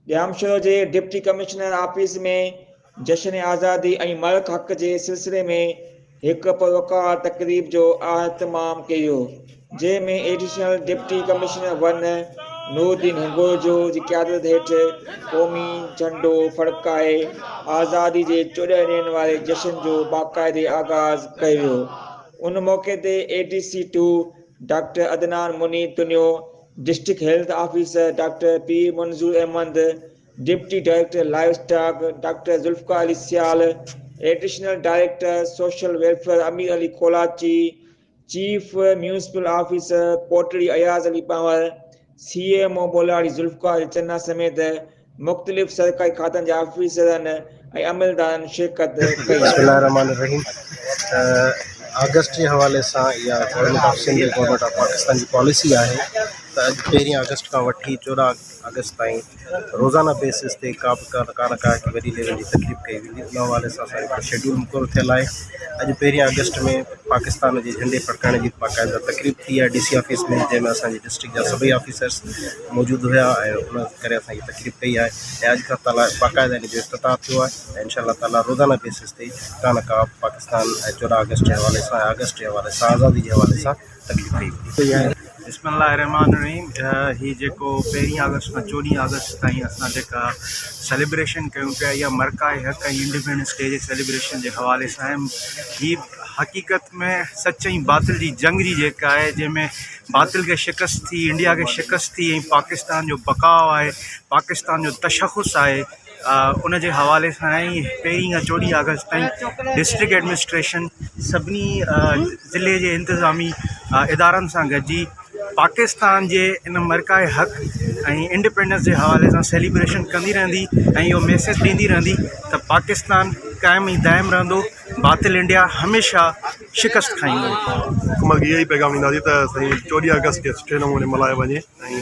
ॼामशोर जे deputy commissioner office में जश्न आज़ादी ऐं मल्क हक़ जे सिलसिले में हिक पुरवकार तक़रीब जो अहतमाम कयो, जंहिंमें additional deputy commissioner one Nooruddin Hingorjo जी क़यादत हेठि क़ौमी झंडो फड़काए आज़ादी जे 14 ॾींहंनि वारे जश्न जो बाक़ायदे आगाज़ कयो वियो। उन मौक़े ते ADC2 doctor Adnan Munir Tunio, district health officer doctor P Manzoor Ahmed, deputy director livestock doctor Zulfiqar Ali Sial, additional director social welfare Amir Ali Kolachi, chief municipal officer Kotri Ayaz Ali Panwar, CMO Bolari Zulfiqar Channa समेत मुख़्तलिफ़ सरकारी खातनि जे ऑफिसरनि ऐं अमलदारनि शिरकत कई। बिस्मिल्लाहिर्रहमानिर्रहीम। अगस्त के हवाले से या government of Sindh government of Pakistan की पॉलिसी है तो अज 1 अगस्त का वठी 14 अगस्त ताईं रोज़ाना बेसिस ते का की वही लेवल की तकलीफ़ कई वी। उन हवाले से शेड्यूल मुकर थियल है। अज 1 अगस्त में पाकिस्तान के झंडे फड़काने की बाकायदा तकरीब थी है DC ऑफिस में, जैमें असांजे डिस्ट्रिक्ट जा सभी ऑफिसर्स मौजूद हुआ ऐं उन करे असांजी तकरीब कई है। अज खां ताला बाकायदा इन जो इफ्तिताह थियो है। इंशाअल्लाह ताला रोज़ाना बेसिस ते का पाकिस्तान 14 अगस्त के हवाले से अगस्त के हवाले से आज़ादी के हवाले से तकलीफ़ कई है। बिस्मिल्लाहिर्रहमानिर्रहीम। ही जेको 1 अगस्त खां 14 अगस्त ताईं असां जेका सेलिब्रेशन कयूं पिया या मरकाए हक़ ऐं इंडिपेंडेंस डे जे सेलिब्रेशन के हवाले से ही हकीकत में सच्चई बातिल की जंग जी जेका है, जैमें बातिल के शिकस्त थी, इंडिया के शिकस्त थी ऐं पाकिस्तान जो बकाव है, पाकिस्तान जो तशख़ुस है, उन जे हवाले से 1 खां 14 अगस्त ताईं डिस्ट्रिक्ट एडमिनिस्ट्रेशन सभी ज़िले के इंतज़ामी इदारनि सां गॾिजी पाकिस्तान के इन मरकाए हक़ ऐं इंडिपेंडेंस के हवाले से सेलिब्रेशन कंदी रहंदी ऐं इहो मैसेज ॾींदी रहंदी त पाकिस्तान कायम ऐं दायम रहंदो, बातिल इंडिया हमेशा शिकस्त खाईंदो। हुकूमत खे इहा ई पैगाम ॾींदासीं त 14 अगस्त के सुठे नमूने मल्हायो वञे ऐं